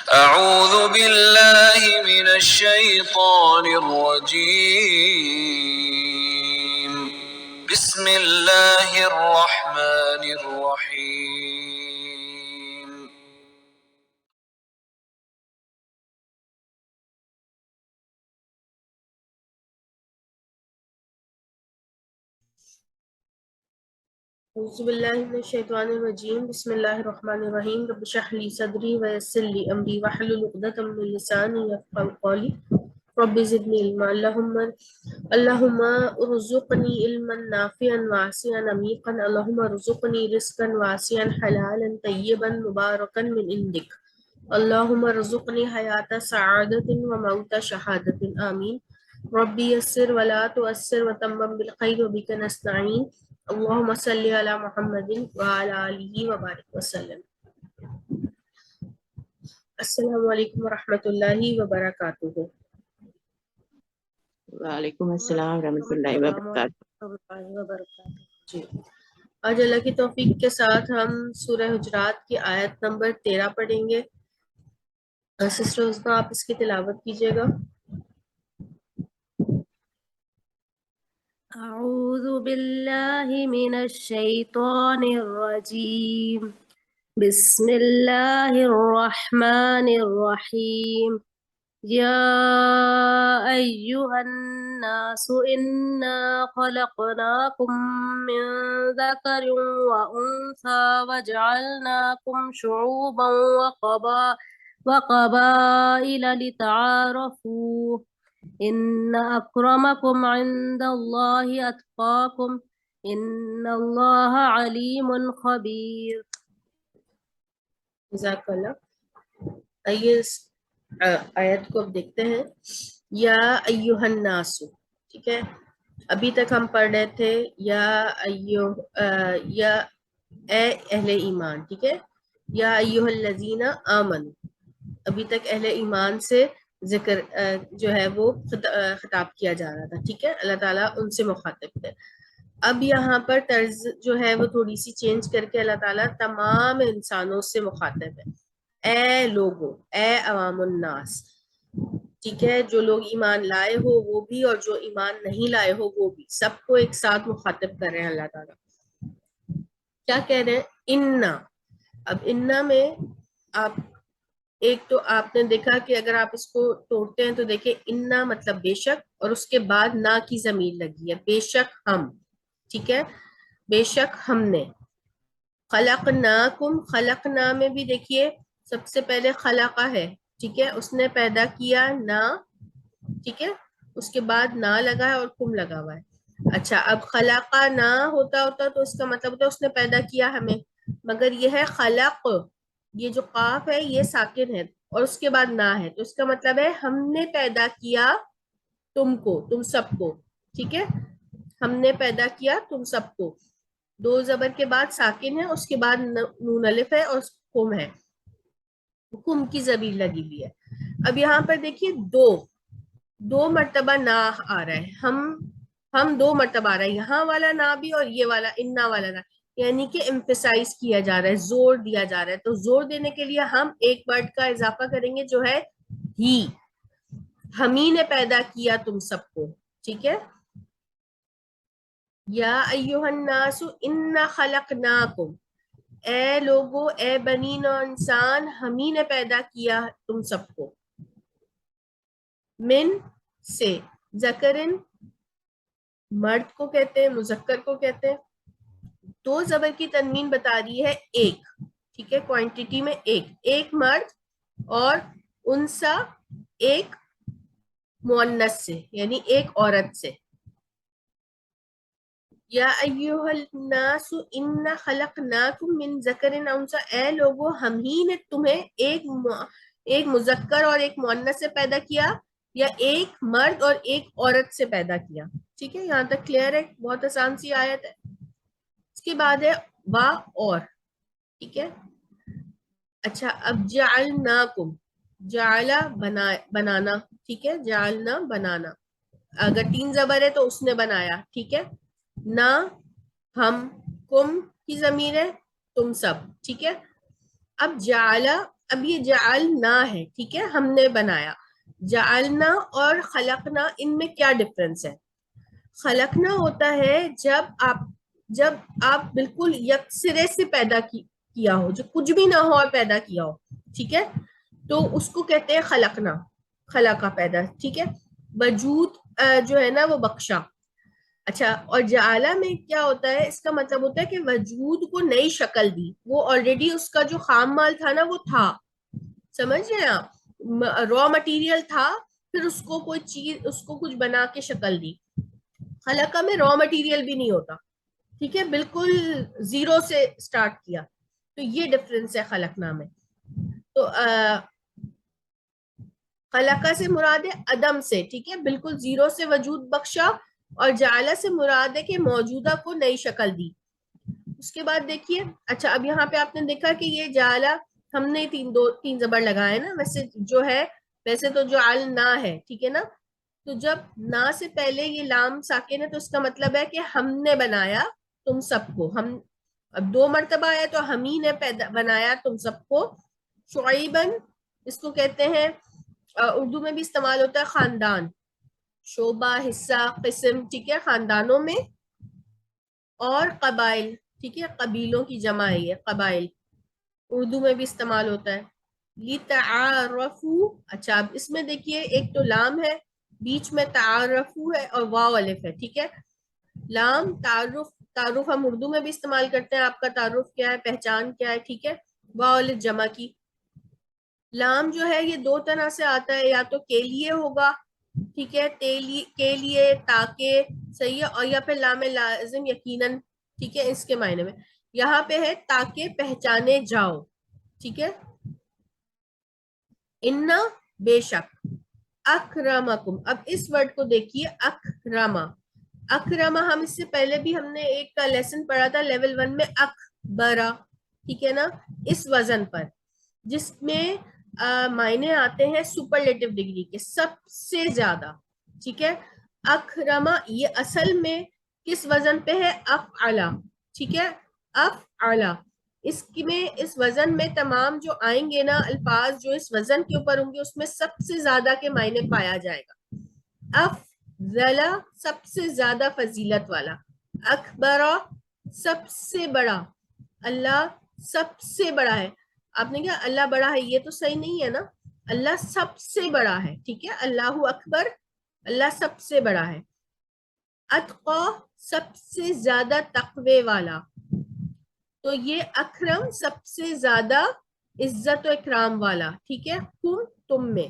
أعوذ بالله من الشيطان الرجيم بسم الله الرحمن الرحيم اعوذ باللہ من الشیطان الرجیم بسم اللہ الرحمن الرحیم رب اشرح لی صدری ویسر لی امری واحلل عقدۃ من لسانی یفقهوا قولی رب زدنی علما اللہم ارزقنی علما نافعا واسعا عمیقا اللہم ارزقنی رزقا واسعا حلالا طیبا مبارکا من عندک اللہم ارزقنی حیات سعادت وموت شہادت آمین ربی یسر ولا تعسر وتمم بالخیر وبک نستعین اللہم صلی علی محمد وعلی آلہ وبارک وسلم۔ السلام علیکم ورحمۃ اللہ وبرکاتہ۔ وعلیکم السلام ورحمۃ اللہ وبرکاتہ۔ جی، آج اللہ کی توفیق کے ساتھ ہم سورہ حجرات کی آیت نمبر 13 پڑھیں گے۔ سسٹر عظمیٰ آپ اس کی تلاوت کیجیے گا۔ أعوذ بالله من الشيطان الرجيم بسم الله الرحمن الرحيم يا أيها الناس إنا خلقناكم من ذكر وأنثى وجعلناكم شعوبا وقبائل لتعارفوا إن أكرمكم عند الله أتقاكم إن الله عليم خبير۔ جزاک اللہ۔ آئیے اس آیت کو اب دیکھتے ہیں۔ یا ایھا الناس، ٹھیک ہے، ابھی تک ہم پڑھ رہے تھے یا اے اہل ایمان، ٹھیک ہے، یا ایھا الذین آمنوا، ابھی تک اہل ایمان سے ذکر جو ہے وہ خطاب کیا جا رہا تھا، ٹھیک ہے، اللہ تعالیٰ ان سے مخاطب تھے۔ اب یہاں پر طرز جو ہے وہ تھوڑی سی چینج کر کے اللہ تعالیٰ تمام انسانوں سے مخاطب ہے۔ اے لوگو، اے عوام الناس، ٹھیک ہے، جو لوگ ایمان لائے ہو وہ بھی اور جو ایمان نہیں لائے ہو وہ بھی، سب کو ایک ساتھ مخاطب کر رہے ہیں اللہ تعالیٰ۔ کیا کہہ رہے ہیں؟ انا، اب انا میں آپ ایک تو آپ نے دیکھا کہ اگر آپ اس کو توڑتے ہیں تو دیکھیں انا مطلب بے شک، اور اس کے بعد نا کی ضمیر لگی ہے، بے شک ہم، ٹھیک ہے، بے شک ہم نے۔ خلقناکم، خلقنا میں بھی دیکھیے سب سے پہلے خلقہ ہے، ٹھیک ہے، اس نے پیدا کیا نا، ٹھیک ہے، اس کے بعد نا لگا ہے اور کم لگا ہوا ہے۔ اچھا، اب خلقہ نہ ہوتا تو اس کا مطلب ہوتا ہے اس نے پیدا کیا ہمیں، مگر یہ ہے خلق، یہ جو قاف ہے یہ ساکن ہے اور اس کے بعد نہ ہے، تو اس کا مطلب ہے ہم نے پیدا کیا تم کو، تم سب کو، ٹھیک ہے، ہم نے پیدا کیا تم سب کو، دو زبر کے بعد ساکن ہے، اس کے بعد نون الف ہے اور کم ہے، کم کی ضمیر لگی ہوئی ہے۔ اب یہاں پر دیکھیے دو مرتبہ نا آ رہا ہے، ہم دو مرتبہ آ رہا ہے، یہاں والا نا بھی اور یہ والا انا والا نا، یعنی کہ ایمفیسائز کیا جا رہا ہے، زور دیا جا رہا ہے، تو زور دینے کے لیے ہم ایک ورڈ کا اضافہ کریں گے جو ہے ہی، ہمیں نے پیدا کیا تم سب کو، ٹھیک ہے۔ یا ایھا الناس انا خلقناکم، اے لوگو، اے بنی نو انسان، ہمیں نے پیدا کیا تم سب کو، من سے، ذکرن مرد کو کہتے ہیں، مذکر کو کہتے ہیں، دو زبر کی تنوین بتا رہی ہے ایک، ٹھیک ہے، کوانٹیٹی میں ایک مرد اور انسا ایک مؤنث سے، یعنی ایک عورت سے۔ یا ایھا الناس انا خلقناکم من ذکر و انثی، اے لوگو ہم ہی نے تمہیں ایک مذکر اور ایک مؤنث سے پیدا کیا، یا ایک مرد اور ایک عورت سے پیدا کیا، ٹھیک ہے، یہاں تک کلیئر ہے، بہت آسان سی آیت ہے۔ اس کے بعد ہے وا اور، ٹھیک ہے۔ اچھا، اب جعلناکم، جعلا بنانا، ٹھیک ہے، جعلنا بنانا، اگر تین زبر ہے تو اس نے بنایا، ٹھیک ہے، نہ ہم، کم کی ضمیر ہے تم سب، ٹھیک ہے۔ اب جعلا اب یہ جعلنا ہے، ٹھیک ہے، ہم نے بنایا. جعلنا اور خلقنا، ان میں کیا ڈفرنس ہے؟ خلقنا ہوتا ہے جب آپ بالکل یکسرے سے پیدا کیا ہو، جو کچھ بھی نہ ہو اور پیدا کیا ہو، ٹھیک ہے، تو اس کو کہتے ہیں خلقنا، خلقہ پیدا، ٹھیک ہے. وجود جو ہے نا وہ بخشا. اچھا، اور جعلہ میں کیا ہوتا ہے؟ اس کا مطلب ہوتا ہے کہ وجود کو نئی شکل دی. وہ آلریڈی اس کا جو خام مال تھا نا وہ تھا، سمجھ رہے ہیں آپ؟ را مٹیریل تھا، پھر اس کو کوئی چیز، اس کو کچھ بنا کے شکل دی. خلقہ میں را مٹیریل بھی نہیں ہوتا، ٹھیک ہے، بالکل زیرو سے سٹارٹ کیا. تو یہ ڈفرنس ہے خلقنا میں. تو خلقہ سے مراد ہے عدم سے، ٹھیک ہے، بالکل زیرو سے وجود بخشا. اور جعلہ سے مراد ہے کہ موجودہ کو نئی شکل دی. اس کے بعد دیکھیے، اچھا اب یہاں پہ آپ نے دیکھا کہ یہ جعلہ ہم نے تین زبر لگائے نا، ویسے جو ہے، ویسے تو جعلنا ہے، ٹھیک ہے نا. تو جب نا سے پہلے یہ لام ساکن ہے تو اس کا مطلب ہے کہ ہم نے بنایا تم سب کو. ہم اب 2 مرتبہ آیا تو ہم ہی نے بنایا تم سب کو. شعیبن، اس کو کہتے ہیں، اردو میں بھی استعمال ہوتا ہے خاندان، شعبہ، حصہ، قسم، ٹھیک ہے، خاندانوں میں. اور قبائل، ٹھیک ہے، قبیلوں کی جمع ہے یہ قبائل، اردو میں بھی استعمال ہوتا ہے. لِتَعَارَفُوا. اچھا اب اس میں دیکھیے، ایک تو لام ہے، بیچ میں تعارفو ہے اور واو الف ہے، ٹھیک ہے. لام تعارف ہم اردو میں بھی استعمال کرتے ہیں. آپ کا تعارف کیا ہے، پہچان کیا ہے، ٹھیک ہے. واو الف جمع کی. لام جو ہے یہ 2 طرح سے آتا ہے، یا تو کے لیے ہوگا، ٹھیک ہے، کے لیے، تاکہ، صحیح ہے، اور یا پھر لام لازم یقیناً، ٹھیک ہے، اس کے معنی میں. یہاں پہ ہے تاکہ پہچانے جاؤ، ٹھیک ہے. انا، بے شک. اکرمکم، اب اس ورڈ کو دیکھیے، اکرما. اکرما ہم اس سے پہلے بھی ہم نے ایک کا لیسن پڑھا تھا لیول 1 میں، اکبرا، ٹھیک ہے نا، اس وزن پر، جس میں معنی آتے ہیں سپرلیٹو ڈگری کے، سب سے زیادہ، ٹھیک ہے. اکرما یہ اصل میں کس وزن پہ ہے؟ افعلا، ٹھیک ہے، افعلا. اس وزن میں تمام جو آئیں گے نا الفاظ جو اس وزن کے اوپر ہوں گے، اس میں سب سے زیادہ کے معنی پایا جائے گا. افضل، سب سے زیادہ فضیلت والا. اکبر، سب سے بڑا. اللہ سب سے بڑا ہے. آپ نے کہا اللہ بڑا ہے، یہ تو صحیح نہیں ہے نا، اللہ سب سے بڑا ہے، ٹھیک ہے. اللہ اکبر، اللہ سب سے بڑا ہے. اتقا، سب سے زیادہ تقوی والا. تو یہ اکرم سب سے زیادہ عزت و اکرام والا، ٹھیک ہے، تم میں.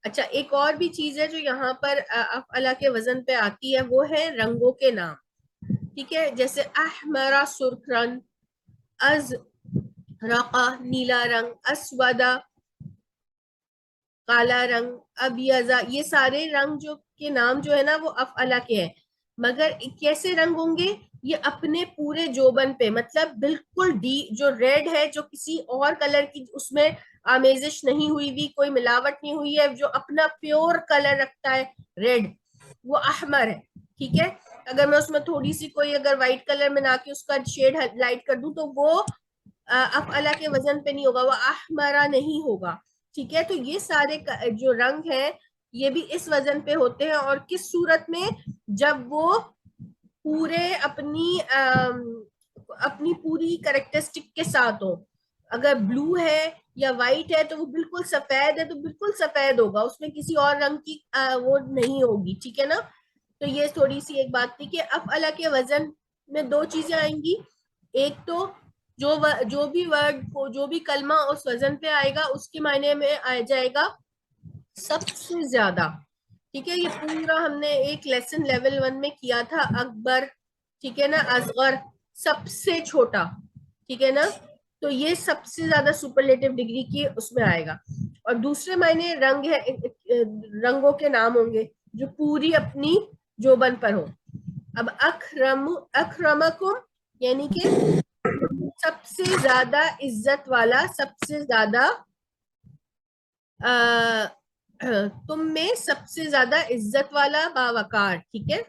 اچھا ایک اور بھی چیز ہے جو یہاں پر افعلا کے وزن پہ آتی ہے، وہ ہے رنگوں کے نام، ٹھیک ہے. جیسے احمرا، سرخ رنگ، ازرقا، نیلا رنگ، اسودا، کالا رنگ، ابیضا، یہ سارے رنگ جو کے نام جو ہے نا وہ افعلا کے ہیں. مگر کیسے رنگ ہوں گے؟ یہ اپنے پورے جوبن پہ، مطلب بالکل جو ریڈ ہے، جو کسی اور کلر کی اس میں آمیزش نہیں ہوئی بھی، کوئی ملاوٹ نہیں ہوئی ہے، جو اپنا پیور کلر رکھتا ہے ریڈ، وہ احمر ہے، ٹھیک ہے. اگر میں اس میں تھوڑی سی کوئی اگر وائٹ کلر میں نہ کے اس کا شیڈ لائٹ کر دوں تو وہ افعلا کے وزن پہ نہیں ہوگا، وہ احمرا نہیں ہوگا، ٹھیک ہے. تو یہ سارے جو رنگ ہیں یہ بھی اس وزن پہ ہوتے ہیں. اور کس صورت میں؟ جب وہ پورے اپنی پوری کریکٹرسٹک کے ساتھ ہو. اگر بلو ہے یا وائٹ ہے تو وہ بالکل سفید ہے تو بالکل سفید ہوگا، اس میں کسی اور رنگ کی وہ نہیں ہوگی، ٹھیک ہے نا. تو یہ تھوڑی سی ایک بات تھی کہ افعلا کے وزن میں 2 چیزیں آئیں گی. ایک تو جو بھی ورڈ کو، جو بھی کلمہ اس وزن پہ آئے گا اس کے معنی میں آ جائے گا سب سے زیادہ، ٹھیک ہے. یہ پورا ہم نے ایک لیسن لیول 1 میں کیا تھا. اکبر، ٹھیک ہے نا، اصغر، سب سے چھوٹا، ٹھیک ہے نا. تو یہ سب سے زیادہ سپرلیٹو ڈگری کی اس میں آئے گا. اور دوسرے معنی رنگ ہے، رنگوں کے نام ہوں گے جو پوری اپنی جوبن پر ہو. اب اکرمکم یعنی کہ سب سے زیادہ عزت والا، سب سے زیادہ تم میں سب سے زیادہ عزت والا، باوقار، ٹھیک ہے.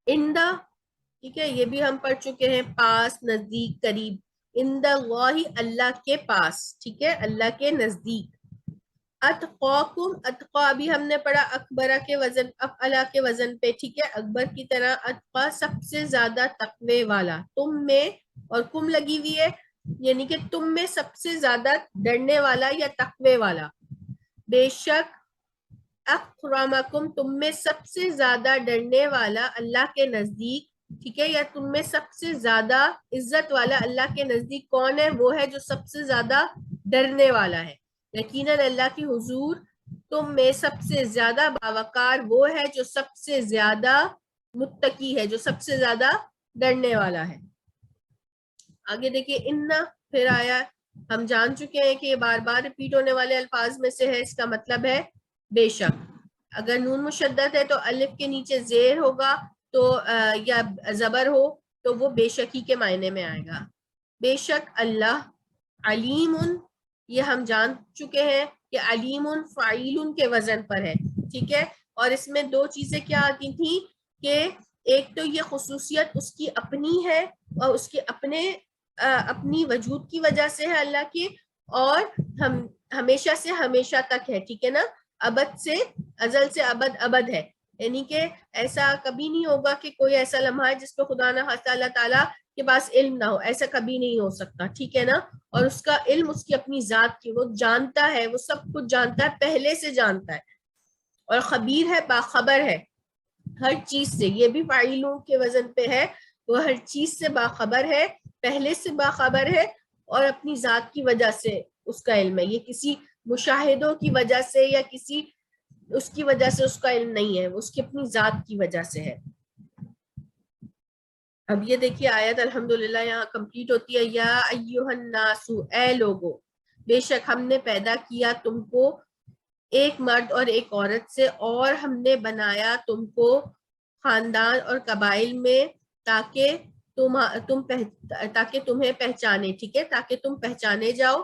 اندا ٹھیک ہے، یہ بھی ہم پڑھ چکے ہیں، پاس، نزدیک، قریب. عند اللہ، اللہ کے پاس، ٹھیک ہے، اللہ کے نزدیک. اتقاکم، اتقا ابھی ہم نے پڑھا اکبرہ کے وزن، افعلا کے وزن پہ، ٹھیک ہے، اکبر کی طرح. اتقا سب سے زیادہ تقوی والا، تم میں، اور کم لگی ہوئی ہے، یعنی کہ تم میں سب سے زیادہ ڈرنے والا یا تقوی والا. بے شک اکرمکم، تم میں سب سے زیادہ ڈرنے والا اللہ کے نزدیک، ٹھیک ہے، یا تم میں سب سے زیادہ عزت والا اللہ کے نزدیک کون ہے؟ وہ ہے جو سب سے زیادہ ڈرنے والا ہے. یقیناً اللہ کی حضور تم میں سب سے زیادہ باوقار وہ ہے جو سب سے زیادہ متقی ہے، جو سب سے زیادہ ڈرنے والا ہے. آگے دیکھیے، انا پھر آیا، ہم جان چکے ہیں کہ یہ بار بار ریپیٹ ہونے والے الفاظ میں سے ہے. اس کا مطلب ہے بے شک. اگر نون مشدد ہے تو الف کے نیچے زیر ہوگا تو یا زبر ہو تو وہ بے شکی کے معنی میں آئے گا. بے شک اللہ، علیم، یہ ہم جان چکے ہیں کہ علیم فعیل کے وزن پر ہے، ٹھیک ہے. اور اس میں دو چیزیں کیا آتی تھیں کہ ایک تو یہ خصوصیت اس کی اپنی ہے اور اس کے اپنی وجود کی وجہ سے ہے اللہ کی، اور ہمیشہ سے ہمیشہ تک ہے، ٹھیک ہے نا. ابد سے، ازل سے ابد، ابد ہے، یعنی کہ ایسا کبھی نہیں ہوگا کہ کوئی ایسا لمحہ ہے جس پہ خدا نہ خواستہ اللہ تعالیٰ کے پاس علم نہ ہو، ایسا کبھی نہیں ہو سکتا، ٹھیک ہے نا. اور اس کا علم اس کی اپنی ذات کی، وہ جانتا ہے، وہ سب کچھ جانتا ہے، پہلے سے جانتا ہے. اور خبیر ہے، باخبر ہے ہر چیز سے. یہ بھی فاعلوں کے وزن پہ ہے، وہ ہر چیز سے باخبر ہے، پہلے سے باخبر ہے، اور اپنی ذات کی وجہ سے اس کا علم ہے. یہ کسی مشاہدوں کی وجہ سے یا کسی اس کی وجہ سے اس کا علم نہیں ہے، اس کی اپنی ذات کی وجہ سے ہے. اب یہ دیکھیے آیت الحمدللہ یہاں کمپلیٹ ہوتی ہے. یا ایھا الناس، اے لوگو، بے شک ہم نے پیدا کیا تم کو ایک مرد اور ایک عورت سے، اور ہم نے بنایا تم کو خاندان اور قبائل میں تاکہ تمہیں پہچانے، ٹھیک ہے، تاکہ تم پہچانے جاؤ.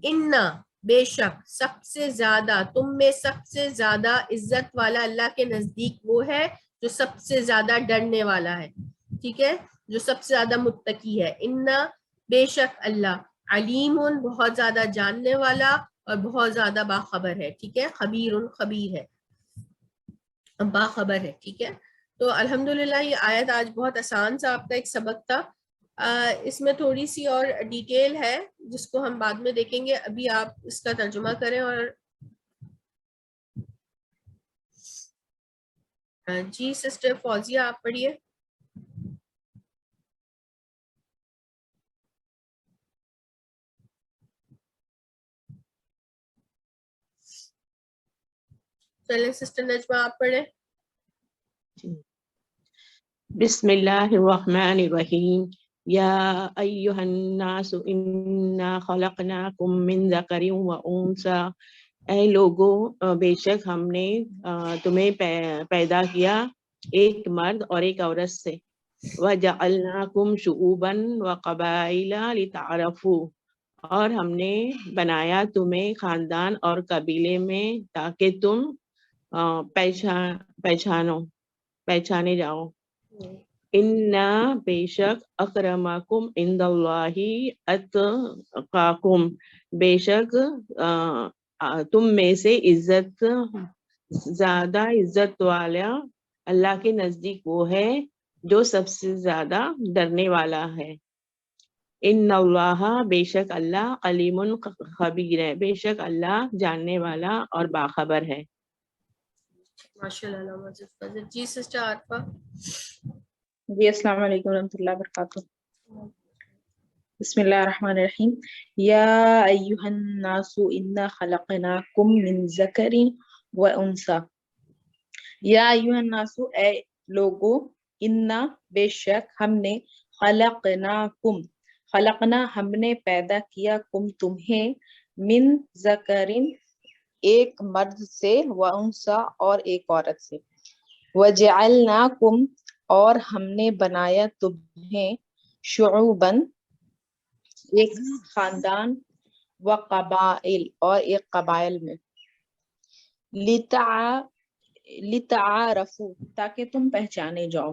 انا، بے شک، سب سے زیادہ، تم میں سب سے زیادہ عزت والا اللہ کے نزدیک وہ ہے جو سب سے زیادہ ڈرنے والا ہے، ٹھیک ہے، جو سب سے زیادہ متقی ہے. انا، بے شک اللہ، علیم، بہت زیادہ جاننے والا اور بہت زیادہ باخبر ہے، ٹھیک ہے. خبیر، خبیر ہے، باخبر ہے، ٹھیک ہے. تو الحمدللہ یہ آیت آج بہت آسان سا آپ کا ایک سبق تھا. اس میں تھوڑی سی اور ڈیٹیل ہے جس کو ہم بعد میں دیکھیں گے. ابھی آپ اس کا ترجمہ کریں. اور جی سسٹر فوزیہ آپ پڑھیے. چلیں سسٹر نجمہ آپ پڑھیں. بسم اللہ الرحمن الرحیم. یا ایھا الناس انا خلقناکم من ذکر و انثی، اے لوگو، بے شک ہم نے تمہیں پیدا کیا ایک مرد اور ایک عورت سے. وجعلناکم شعوبا وقبائل لتعارفوا، اور ہم نے بنایا تمہیں خاندان اور قبیلے میں تاکہ تم پہچانے جاؤ. انا، بے شک، اکرمکم عند اللہ اتقاکم، بے شک تم میں سے زیادہ عزت والا اللہ کے نزدیک وہ ہے جو سب سے زیادہ ڈرنے والا ہے. ان اللہ، بے شک اللہ، علیم خبیر ہے، بے شک اللہ جاننے والا اور باخبر ہے. ماشاء اللہ. جی سسٹر عاطفہ. جی السلام علیکم ورحمۃ اللہ وبرکاتہ. بسم اللہ الرحمن الرحیم. یا ایھا الناس انا خلقناکم من ذکر و انثی. یا ایھا الناس، اے لوگو، انا، بے شک، ہم نے خلقناکم، خلقنا، ہم نے پیدا کیا، کم، تمہیں، من ذکرن، ایک مرد سے، و انثی، اور ایک عورت سے. وجعلناکم، اور ہم نے بنایا تمہیں، شعوباً، ایک خاندان، و قبائل، اور ایک قبائل میں، لتعارفوا، تاکہ تم پہچانے جاؤ.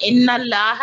ان اللہ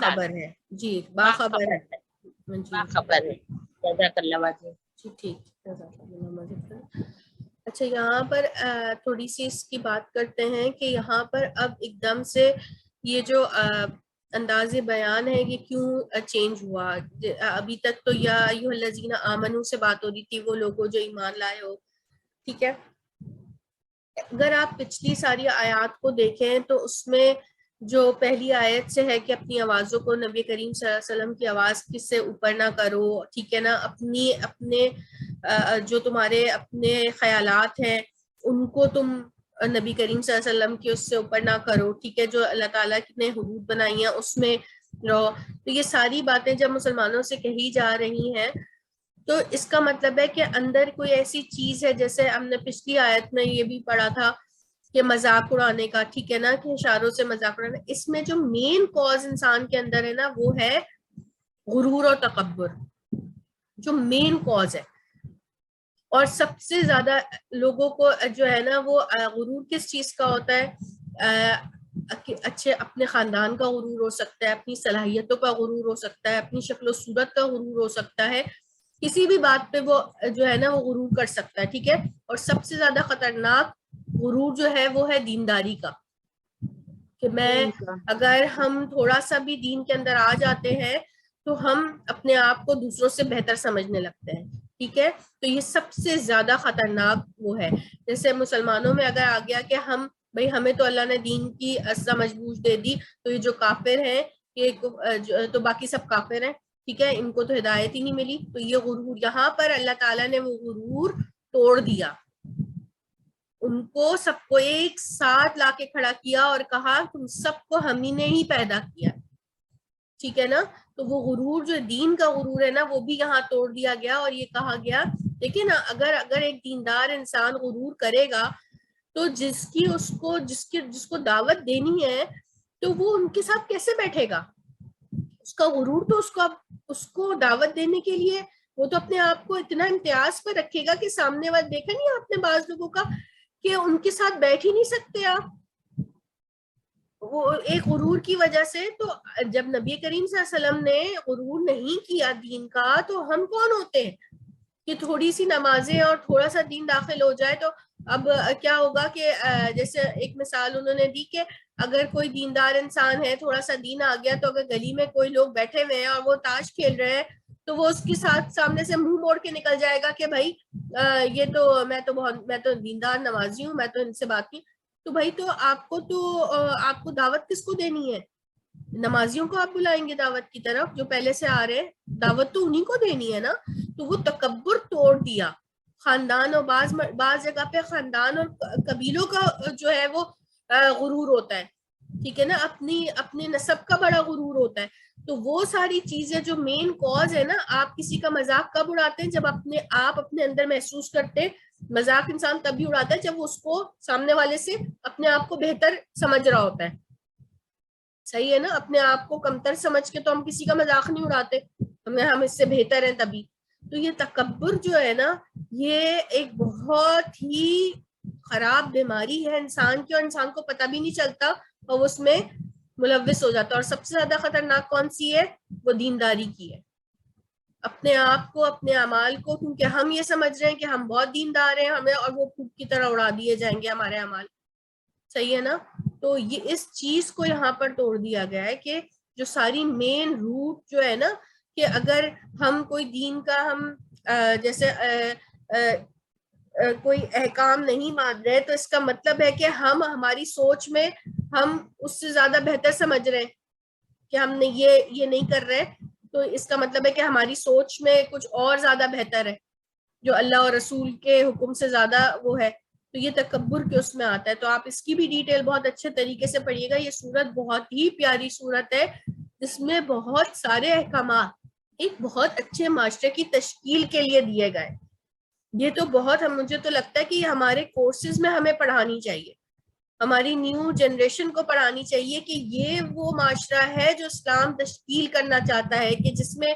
باخبر ہے جی باخبر ہے جی باخبر ہے جزاک اللہ واجب جی ٹھیک. اچھا یہاں پر تھوڑی سی اس کی بات کرتے ہیں کہ یہاں پر اب ایک دم سے یہ جو انداز بیان ہے یہ کیوں چینج ہوا. ابھی تک تو یا ایھا الذین آمنو سے بات ہو رہی تھی، وہ لوگوں جو ایمان لائے ہو. ٹھیک ہے، اگر آپ پچھلی ساری آیات کو دیکھیں تو اس میں جو پہلی آیت سے ہے کہ اپنی آوازوں کو نبی کریم صلی اللہ علیہ وسلم کی آواز کس سے اوپر نہ کرو. ٹھیک ہے نا، اپنے جو تمہارے اپنے خیالات ہیں ان کو تم نبی کریم صلی اللہ علیہ وسلم کی اس سے اوپر نہ کرو. ٹھیک ہے، جو اللہ تعالیٰ نے حدود بنائی ہیں اس میں رہو. تو یہ ساری باتیں جب مسلمانوں سے کہی جا رہی ہیں تو اس کا مطلب ہے کہ اندر کوئی ایسی چیز ہے، جیسے ہم نے پچھلی آیت میں یہ بھی پڑھا تھا کہ مذاق اڑانے کا. ٹھیک ہے نا، کہ اشاروں سے مذاق اڑانا. اس میں جو مین کاز انسان کے اندر ہے نا وہ ہے غرور اور تکبر، جو مین کاز ہے. اور سب سے زیادہ لوگوں کو جو ہے نا وہ غرور کس چیز کا ہوتا ہے؟ اچھے اپنے خاندان کا غرور ہو سکتا ہے، اپنی صلاحیتوں کا غرور ہو سکتا ہے، اپنی شکل و صورت کا غرور ہو سکتا ہے. کسی بھی بات پہ وہ جو ہے نا وہ غرور کر سکتا ہے. ٹھیک ہے، اور سب سے زیادہ خطرناک غرور جو ہے وہ ہے دینداری کا. کہ میں اگر ہم تھوڑا سا بھی دین کے اندر آ جاتے ہیں تو ہم اپنے آپ کو دوسروں سے بہتر سمجھنے لگتے ہیں. ٹھیک ہے، تو یہ سب سے زیادہ خطرناک وہ ہے. جیسے مسلمانوں میں اگر آ گیا کہ ہم بھئی ہمیں تو اللہ نے دین کی سمجھ بوجھ دے دی، تو یہ جو کافر ہیں یہ تو باقی سب کافر ہیں. ٹھیک ہے، ان کو تو ہدایت ہی نہیں ملی. تو یہ غرور، یہاں پر اللہ تعالیٰ نے وہ غرور توڑ دیا. ان کو سب کو ایک ساتھ لا کے کھڑا کیا اور کہا تم سب کو ہم ہی نے ہی پیدا کیا. ٹھیک ہے نا، تو وہ غرور جو دین کا غرور ہے نا وہ بھی یہاں توڑ دیا گیا. اور یہ کہا گیا دیکھیں نا، اگر ایک دیندار انسان غرور کرے گا تو جس کو دعوت دینی ہے تو وہ ان کے ساتھ کیسے بیٹھے گا؟ اس کا غرور تو اس کو دعوت دینے کے لیے وہ تو اپنے آپ کو اتنا امتیاز پر رکھے گا کہ سامنے والے، دیکھا نہیں آپ نے بعض لوگوں کا کہ ان کے ساتھ بیٹھ ہی نہیں سکتے آپ، وہ ایک غرور کی وجہ سے. تو جب نبی کریم صلی اللہ علیہ وسلم نے غرور نہیں کیا دین کا تو ہم کون ہوتے ہیں کہ تھوڑی سی نمازیں اور تھوڑا سا دین داخل ہو جائے تو اب کیا ہوگا کہ جیسے ایک مثال انہوں نے دی کہ اگر کوئی دیندار انسان ہے، تھوڑا سا دین آ گیا، تو اگر گلی میں کوئی لوگ بیٹھے ہوئے ہیں اور وہ تاش کھیل رہے ہیں تو وہ اس کے ساتھ سامنے سے منہ موڑ کے نکل جائے گا کہ بھائی یہ تو میں تو دیندار نمازی ہوں، میں تو ان سے بات نہیں. تو بھائی تو آپ کو دعوت کس کو دینی ہے؟ نمازیوں کو آپ بلائیں گے دعوت کی طرف جو پہلے سے آ رہے ہیں؟ دعوت تو انہی کو دینی ہے نا. تو وہ تکبر توڑ دیا. خاندان اور بعض جگہ پہ خاندان اور قبیلوں کا جو ہے وہ غرور ہوتا ہے. ٹھیک ہے نا، اپنے نسب کا بڑا غرور ہوتا ہے. تو وہ ساری چیزیں جو مین کاز ہے نا، آپ کسی کا مذاق کب اڑاتے ہیں؟ جب آپ اپنے اندر محسوس کرتے ہیں. مذاق انسان تب بھی اڑاتا ہے جب وہ اس کو سامنے والے سے اپنے آپ کو بہتر سمجھ رہا ہوتا ہے. صحیح ہے نا، اپنے آپ کو کمتر سمجھ کے تو ہم کسی کا مذاق نہیں اڑاتے، ہم اس سے بہتر ہیں تبھی. تو یہ تکبر جو ہے نا یہ ایک بہت ہی خراب بیماری ہے انسان کی، اور انسان کو پتہ بھی نہیں چلتا اور وہ اس میں ملوث ہو جاتا. اور سب سے زیادہ خطرناک کون سی ہے؟ وہ دینداری کی ہے. اپنے آپ کو، اپنے اعمال کو، کیونکہ ہم یہ سمجھ رہے ہیں کہ ہم بہت دیندار ہیں ہمیں، اور وہ پھوک کی طرح اڑا دیے جائیں گے ہمارے اعمال. صحیح ہے نا. تو یہ اس چیز کو یہاں پر توڑ دیا گیا ہے کہ جو ساری مین روٹ جو ہے نا، کہ اگر ہم کوئی دین کا ہم جیسے کوئی احکام نہیں مان رہے تو اس کا مطلب ہے کہ ہماری سوچ میں ہم اس سے زیادہ بہتر سمجھ رہے ہیں کہ ہم نے یہ نہیں کر رہے. تو اس کا مطلب ہے کہ ہماری سوچ میں کچھ اور زیادہ بہتر ہے جو اللہ اور رسول کے حکم سے زیادہ وہ ہے. تو یہ تکبر کے اس میں آتا ہے. تو آپ اس کی بھی ڈیٹیل بہت اچھے طریقے سے پڑھیے گا. یہ سورت بہت ہی پیاری سورت ہے جس میں بہت سارے احکامات ایک بہت اچھے معاشرے کی تشکیل کے لیے دیے گئے. یہ تو بہت مجھے تو لگتا ہے کہ ہمارے کورسز میں ہمیں پڑھانی چاہیے، ہماری نیو جنریشن کو پڑھانی چاہیے کہ یہ وہ معاشرہ ہے جو اسلام تشکیل کرنا چاہتا ہے، کہ جس میں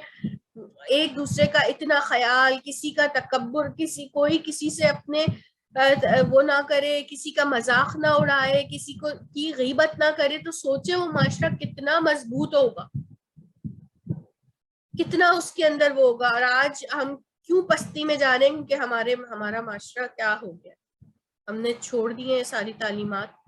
ایک دوسرے کا اتنا خیال، کسی کا تکبر، کوئی کسی سے اپنے وہ نہ کرے، کسی کا مذاق نہ اڑائے، کسی کو کی غیبت نہ کرے، تو سوچے وہ معاشرہ کتنا مضبوط ہوگا، کتنا اس کے اندر وہ ہوگا. اور آج ہم کیوں پستی میں جا رہے ہیں؟ کیونکہ ہمارا معاشرہ کیا ہو گیا، ہم نے چھوڑ دیے ہیں ساری تعلیمات.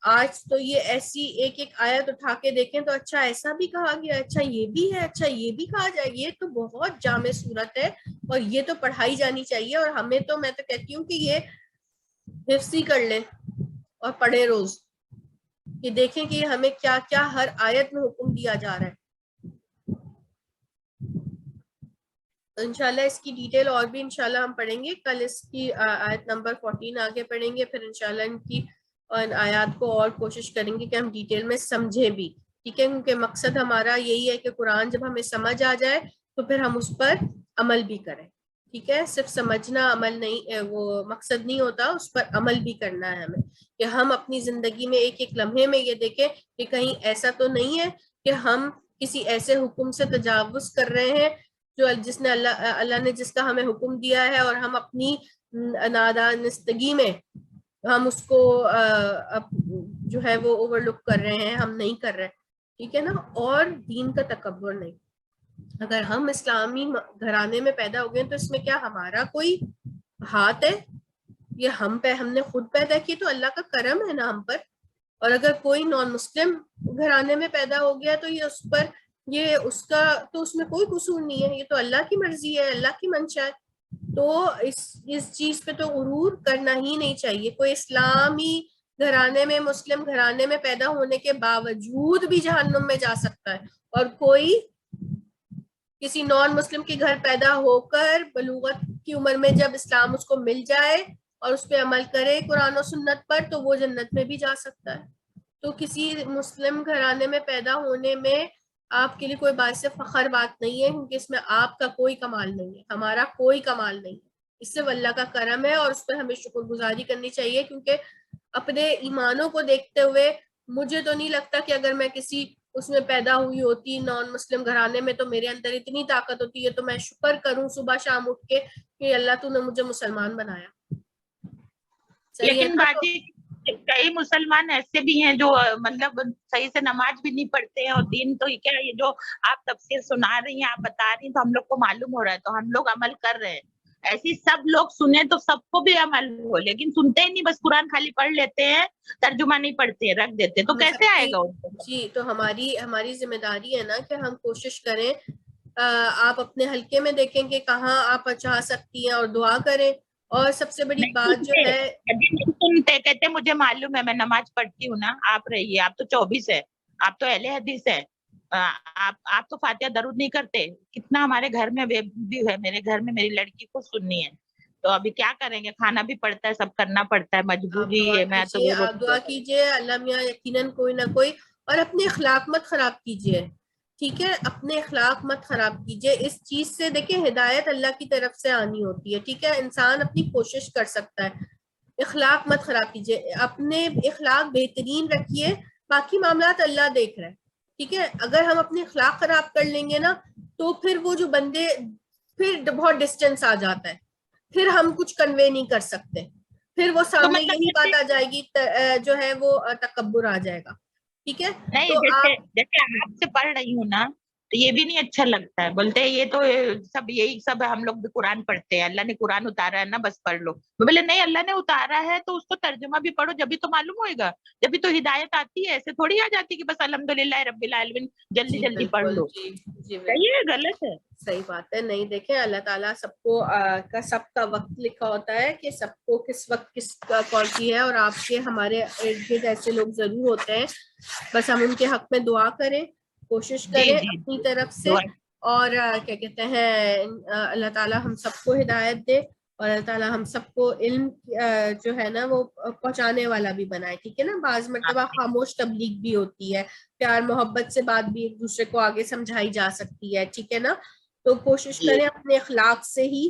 آج تو یہ ایسی ایک ایک آیت اٹھا کے دیکھیں تو اچھا ایسا بھی کہا گیا، اچھا یہ بھی ہے، اچھا یہ بھی کہا جائے. یہ تو بہت جامع صورت ہے اور یہ تو پڑھائی جانی چاہیے. اور ہمیں تو، میں تو کہتی ہوں کہ یہ حفظ ہی کر لیں اور پڑھے روز، کہ دیکھیں کہ ہمیں کیا کیا ہر آیت میں حکم دیا جا رہا ہے. تو انشاءاللہ اس کی ڈیٹیل اور بھی انشاءاللہ ہم پڑھیں گے کل. اس کی آیت نمبر 14 آگے پڑھیں گے، پھر انشاءاللہ ان کی آیات کو اور کوشش کریں گے کہ ہم ڈیٹیل میں سمجھیں بھی، ٹھیک ہے؟ کیونکہ مقصد ہمارا یہی ہے کہ قرآن جب ہمیں سمجھ آ جائے تو پھر ہم اس پر عمل بھی کریں، ٹھیک ہے؟ صرف سمجھنا عمل نہیں، وہ مقصد نہیں ہوتا، اس پر عمل بھی کرنا ہے ہمیں. کہ ہم اپنی زندگی میں ایک ایک لمحے میں یہ دیکھیں کہ کہیں ایسا تو نہیں ہے کہ ہم کسی ایسے حکم سے تجاوز کر رہے ہیں جو جس نے اللہ نے جس کا ہمیں حکم دیا ہے، اور ہم اپنی نادانستگی میں ہم اس کو جو ہے وہ اوور لک کر رہے ہیں، ہم نہیں کر رہے، ٹھیک ہے نا؟ اور دین کا تکبر نہیں. اگر ہم اسلامی گھرانے میں پیدا ہو گئے تو اس میں کیا ہمارا کوئی ہاتھ ہے؟ یہ ہم نے خود پیدا کی، تو اللہ کا کرم ہے نا ہم پر. اور اگر کوئی نان مسلم گھرانے میں پیدا ہو گیا تو یہ اس کا تو اس میں کوئی قصور نہیں ہے، یہ تو اللہ کی مرضی ہے، اللہ کی منشا ہے. تو اس چیز پہ تو غرور کرنا ہی نہیں چاہیے. کوئی اسلامی گھرانے میں، مسلم گھرانے میں پیدا ہونے کے باوجود بھی جہنم میں جا سکتا ہے، اور کوئی کسی نان مسلم کے گھر پیدا ہو کر بلوغت کی عمر میں جب اسلام اس کو مل جائے اور اس پہ عمل کرے قرآن و سنت پر، تو وہ جنت میں بھی جا سکتا ہے. تو کسی مسلم گھرانے میں پیدا ہونے میں آپ کے لیے کوئی باعث فخر بات نہیں ہے، کیونکہ اس میں آپ کا کوئی کمال نہیں ہے، ہمارا کوئی کمال نہیں ہے. اس سے اللہ کا کرم ہے اور اس پہ ہمیں شکر گزاری کرنی چاہیے. کیونکہ اپنے ایمانوں کو دیکھتے ہوئے مجھے تو نہیں لگتا کہ اگر میں کسی اس میں پیدا ہوئی ہوتی نان مسلم گھرانے میں تو میرے اندر اتنی طاقت ہوتی ہے تو میں شکر کروں صبح شام اٹھ کے کہ اللہ تو نے مجھے مسلمان بنایا. لیکن باجی کئی مسلمان ایسے بھی ہیں جو مطلب صحیح سے نماز بھی نہیں پڑھتے ہیں، اور دین تو کیا یہ جو آپ تفسیر سنا رہی ہیں، آپ بتا رہی ہیں، تو ہم لوگ کو معلوم ہو رہا ہے، تو ہم لوگ عمل کر رہے ہیں. ایسی سب لوگ سنیں تو سب کو بھی عمل ہو، لیکن سنتے ہی نہیں، بس قرآن خالی پڑھ لیتے ہیں، ترجمہ نہیں پڑھتے، رکھ دیتے، تو کیسے آئے گا ان کو؟ جی تو ہماری ذمہ داری ہے نا کہ ہم کوشش کریں. آپ اپنے حلقے میں دیکھیں کہ کہاں آپ چاہ سکتی ہیں اور دعا کریں. اور سب سے بڑی بات جو ہے، نہیں سنتے، کہتے مجھے معلوم ہے، میں نماز پڑھتی ہوں نا. آپ رہیے، آپ تو 24 ہے، آپ تو اہل حدیث ہے، آپ تو فاتحہ درود نہیں کرتے. کتنا ہمارے گھر میں بھی ہے، میرے گھر میں میری لڑکی کو سننی ہے، تو ابھی کیا کریں گے؟ کھانا بھی پڑتا ہے، سب کرنا پڑتا ہے، مجبوری ہے. میں تو آپ دعا کیجیے، اللہ میاں یقیناً کوئی نہ کوئی. اور اپنے اخلاق مت خراب کیجیے، ٹھیک ہے؟ اپنے اخلاق مت خراب کیجیے. اس چیز سے دیکھیں ہدایت اللہ کی طرف سے آنی ہوتی ہے، ٹھیک ہے؟ انسان اپنی کوشش کر سکتا ہے. اخلاق مت خراب کیجیے، اپنے اخلاق بہترین رکھیے، باقی معاملات اللہ دیکھ رہے ہیں، ٹھیک ہے؟ اگر ہم اپنے اخلاق خراب کر لیں گے نا تو پھر وہ جو بندے پھر بہت ڈسٹینس آ جاتا ہے، پھر ہم کچھ کنوے نہیں کر سکتے، پھر وہ سامنے یہی بات آ جائے گی، جو ہے وہ تکبر آ جائے گا، ٹھیک ہے؟ نہیں. تو جیسے آپ سے پڑھ رہی ہوں نا، تو یہ بھی نہیں اچھا لگتا ہے. بولتے ہیں یہ تو سب یہی سب ہم لوگ بھی قرآن پڑھتے ہیں، اللہ نے قرآن اتارا ہے نا، بس پڑھ لو. بولے نہیں، اللہ نے اتارا ہے تو اس کو ترجمہ بھی پڑھو، جبھی تو معلوم ہوئے گا، جبھی تو ہدایت آتی ہے. ایسے تھوڑی آ جاتی کہ بس الحمدللہ رب العالمین جلدی جلدی پڑھ لو. صحیح ہے غلط ہے؟ صحیح بات ہے. نہیں دیکھیں، اللہ تعالیٰ سب کا وقت لکھا ہوتا ہے کہ سب کو کس وقت کس کون سی ہے. اور آپ کے ہمارے ارد گرد ایسے لوگ ضرور ہوتے ہیں، بس ہم ان کے حق میں دعا کریں، کوشش کریں اپنی طرف سے. اور کیا کہتے ہیں، اللہ تعالیٰ ہم سب کو ہدایت دے، اور اللہ تعالیٰ ہم سب کو علم جو ہے نا وہ پہنچانے والا بھی بنائے، ٹھیک ہے نا؟ بعض مرتبہ خاموش تبلیغ بھی ہوتی ہے، پیار محبت سے بات بھی ایک دوسرے کو آگے سمجھائی جا سکتی ہے، ٹھیک ہے نا؟ تو کوشش کریں اپنے اخلاق سے ہی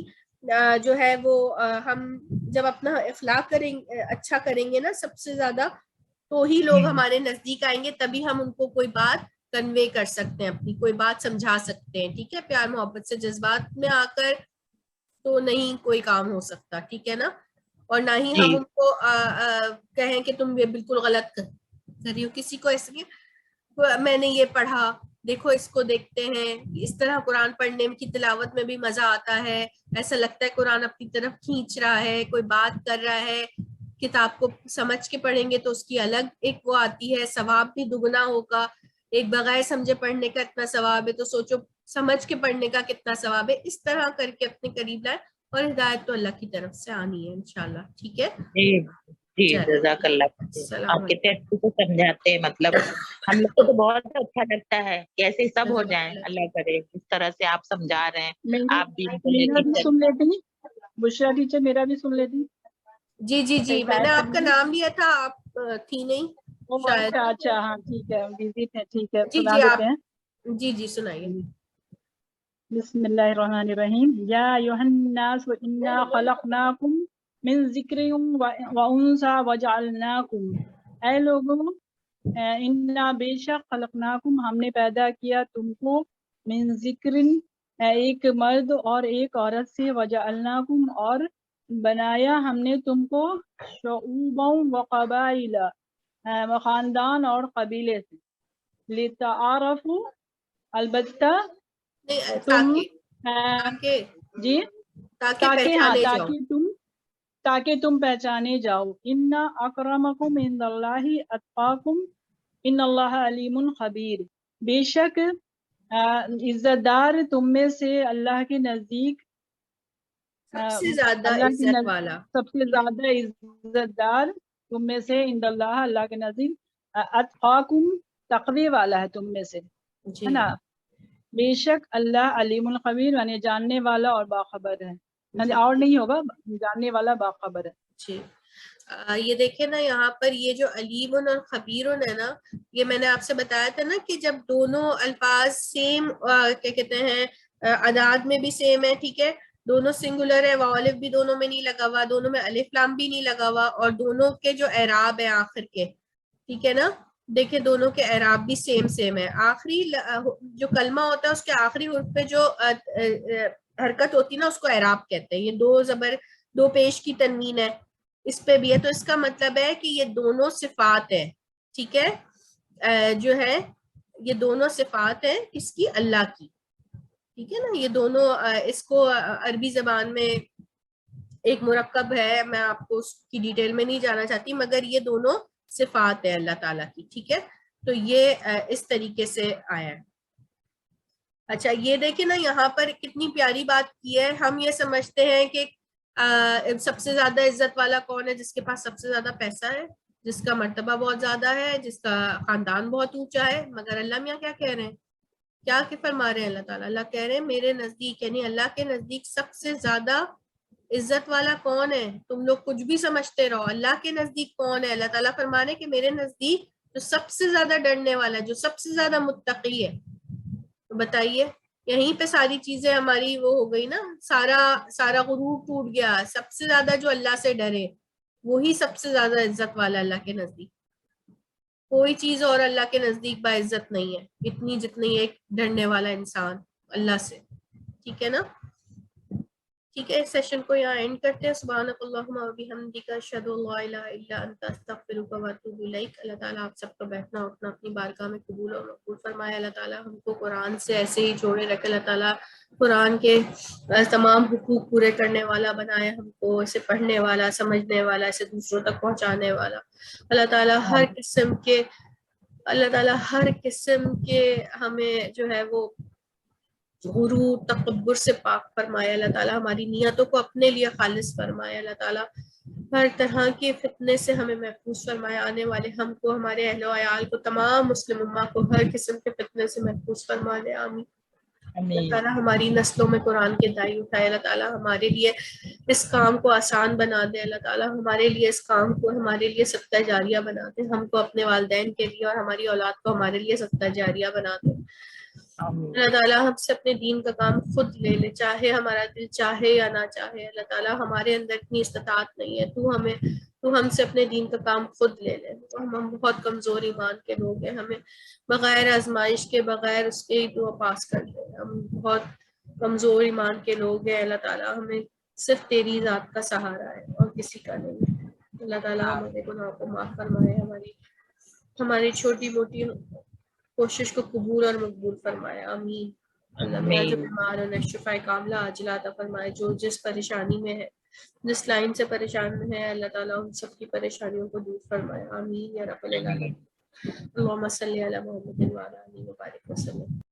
جو ہے وہ ہم جب اپنا اخلاق اچھا کریں گے نا سب سے زیادہ، تو ہی لوگ ہمارے نزدیک آئیں گے، تبھی ہم ان کو کوئی بات کنوے کر سکتے ہیں، اپنی کوئی بات سمجھا سکتے ہیں، ٹھیک ہے؟ پیار محبت سے جذبات میں آ کر تو نہیں کوئی کام ہو سکتا، ٹھیک ہے نا. اور نہ ہی جی ہم ان کو کہیں کہ تم یہ بالکل غلط کر رہی ہو. کسی کو ایسے میں نے یہ پڑھا، دیکھو اس کو دیکھتے ہیں. اس طرح قرآن پڑھنے کی تلاوت میں بھی مزہ آتا ہے، ایسا لگتا ہے قرآن اپنی طرف کھینچ رہا ہے، کوئی بات کر رہا ہے. کتاب کو سمجھ کے پڑھیں گے تو اس کی الگ ایک وہ آتی ہے، ثواب بھی دگنا ہوگا. ایک بغیر سمجھے پڑھنے کا اتنا ثواب ہے تو سوچو سمجھ کے پڑھنے کا کتنا ثواب ہے. اس طرح کر کے اپنے قریب لائے، اور ہدایت تو اللہ کی طرف سے آنی ہے انشاءاللہ. ٹھیک ہے، جی جی چلیں. جزاک اللہ خیر. السلام آپ کتنے اچھے سے سمجھاتے ہیں، مطلب ہم لوگ کو تو بہت اچھا لگتا ہے کہ ایسے ہی سب ہو جائیں. اللہ کرے اس طرح سے آپ سمجھا رہے ہیں، آپ بھی ان کو لے میرا کے بھی سن لیتی بشرا ٹیچر، میرا بھی سن لیتی. جی جی جی، میں نے آپ کا نام لیا تھا، آپ تھی نہیں شاید. اچھا اچھا، ہاں ٹھیک ہے، بزی تھے. ٹھیک ہے، جی سنا جی آپ، دیتے ہیں. جی جی سنائیے. بسم اللہ الرحمن الرحیم. یا ایھا الناس انا خلقناکم من ذکر و انثی وجعلناکم، اے لوگوں انا بے شک خلقناکم ہم نے پیدا کیا تم کو، من ذکر ایک مرد اور ایک عورت سے، وجعلناکم اور بنایا ہم نے تم کو، شعوبا و قبائل خاندان اور قبیلے سے، لتعارفوا البتہ نہیں، تم تاکہ جی تاکہ پہچانے جاؤ. تاکہ تم پہچانے جاؤ. ان اکرمکم عند اللہ اتقاکم ان اللہ علیم خبیر، بے شک عزت دار تم میں سے اللہ کے نزدیک، سب سے زیادہ اللہ کے عزت والا، سب سے زیادہ عزت دار تم میں سے، عند اللہ اللہ کے نزدیک، اتقاکم تقوی والا ہے تم میں سے، جی ہے نا. بے شک اللہ علیم الخبیر یعنی جاننے والا اور باخبر ہے، یعنی اور نہیں ہوگا، جاننے والا باخبر ہے. جی. یہ دیکھیں نا یہاں پر یہ جو علیم اور خبیر ہے نا، یہ میں نے آپ سے بتایا تھا نا کہ جب دونوں الفاظ سیم کیا کہتے ہیں اعداد میں بھی سیم ہے، ٹھیک ہے، دونوں سنگولر ہے، والف بھی دونوں میں نہیں لگا ہوا، دونوں میں الف لام بھی نہیں لگا ہوا، اور دونوں کے جو اعراب ہے آخر کے، ٹھیک ہے نا، دیکھیں دونوں کے اعراب بھی سیم ہے. آخری جو کلمہ ہوتا ہے اس کے آخری حرف پہ جو حرکت ہوتی ہے نا اس کو اعراب کہتے ہیں. یہ دو زبر دو پیش کی تنوین ہے، اس پہ بھی ہے، تو اس کا مطلب ہے کہ یہ دونوں صفات ہیں، ٹھیک ہے، جو ہے یہ دونوں صفات ہیں کس کی؟ اللہ کی. ٹھیک ہے نا، یہ دونوں اس کو عربی زبان میں ایک مرکب ہے، میں آپ کو اس کی ڈیٹیل میں نہیں جانا چاہتی، مگر یہ دونوں صفات ہے اللہ تعالیٰ کی. ٹھیک ہے، تو یہ اس طریقے سے آیا ہے. اچھا یہ دیکھیں نا یہاں پر کتنی پیاری بات کی ہے. ہم یہ سمجھتے ہیں کہ سب سے زیادہ عزت والا کون ہے؟ جس کے پاس سب سے زیادہ پیسہ ہے، جس کا مرتبہ بہت زیادہ ہے، جس کا خاندان بہت اونچا ہے. مگر اللہ میاں کیا کہہ رہے ہیں؟ کیا فرما رہے ہیں اللہ تعالیٰ؟ اللہ کہہ رہے ہیں میرے نزدیک، یعنی اللہ کے نزدیک سب سے زیادہ عزت والا کون ہے؟ تم لوگ کچھ بھی سمجھتے رہو، اللہ کے نزدیک کون ہے؟ اللہ تعالیٰ فرما رہے ہیں کہ میرے نزدیک جو سب سے زیادہ ڈرنے والا ہے، جو سب سے زیادہ متقی ہے. تو بتائیے یہیں پہ ساری چیزیں ہماری وہ ہو گئی نا، سارا غرور ٹوٹ گیا. سب سے زیادہ جو اللہ سے ڈرے وہی سب سے زیادہ عزت والا اللہ کے نزدیک. کوئی چیز اور اللہ کے نزدیک باعزت نہیں ہے اتنی جتنی ایک ڈرنے والا انسان اللہ سے. ٹھیک ہے نا، ٹھیک ہے، اس سیشن کو یہاں اینڈ کرتے ہیں. سبحانک اللہم و بحمدک، اشہد ان لا الہ الا انت، استغفرک و اتوب الیک. اللہ تعالیٰ آپ سب کا بیٹھنا اٹھنا اپنی بارگاہ میں قبول اور مقبول فرمائے. اللہ تعالیٰ ہم کو قرآن سے ایسے ہی جوڑے رکھے. اللہ تعالیٰ قرآن کے تمام حقوق پورے کرنے والا بنائے ہم کو، اسے پڑھنے والا، سمجھنے والا، اسے دوسروں تک پہنچانے والا. اللہ تعالیٰ ہر قسم کے ہمیں جو ہے وہ غرور تکبر سے پاک فرمائے. اللہ تعالیٰ ہماری نیتوں کو اپنے لیے خالص فرمائے. اللہ تعالیٰ ہر طرح کے فتنے سے ہمیں محفوظ فرمائے. آنے والے ہم کو، ہمارے اہل و عیال کو، تمام مسلم امہ کو ہر قسم کے فتنے سے محفوظ فرما دے. آمین. اللہ تعالیٰ ہماری نسلوں میں قرآن کے دائی اٹھائے. اللہ تعالیٰ ہمارے لیے اس کام کو آسان بنا دے. اللہ تعالیٰ ہمارے لیے اس کام کو ہمارے لیے صدقہ جاریہ بنا دے. ہم کو، اپنے والدین کے لیے اور ہماری اولاد کو ہمارے لیے صدقہ جاریہ بنا دے. اللہ تعالیٰ ہم سے اپنے دین کا کام خود لے لے، چاہے ہمارا دل چاہے یا نہ چاہے. اللہ تعالیٰ ہمارے اندر اتنی استطاعت نہیں ہے، تو ہم سے اپنے دین کا کام خود لے لے. ہم بہت کمزور ایمان کے لوگ ہیں، ہمیں بغیر آزمائش کے، بغیر اس کے تو پاس کر دے. ہم بہت کمزور ایمان کے لوگ ہیں. اللہ تعالیٰ ہمیں صرف تیری ذات کا سہارا ہے اور کسی کا نہیں. اللہ تعالیٰ ہمارے گناہوں کو معاف فرمائے، ہماری چھوٹی موٹی کوشش کو قبول اور مقبول فرمائے. آمین. اللہ تعالیٰ جو بیمار ہے شفا کاملہ عاجلہ عطا فرمائے. جو جس پریشانی میں ہے، جس لائن سے پریشان ہے، اللہ تعالیٰ ان سب کی پریشانیوں کو دور فرمائے. آمین یا رب العالمین. اللہم صلی علی محمد وعلی آلہ وبارک وسلم.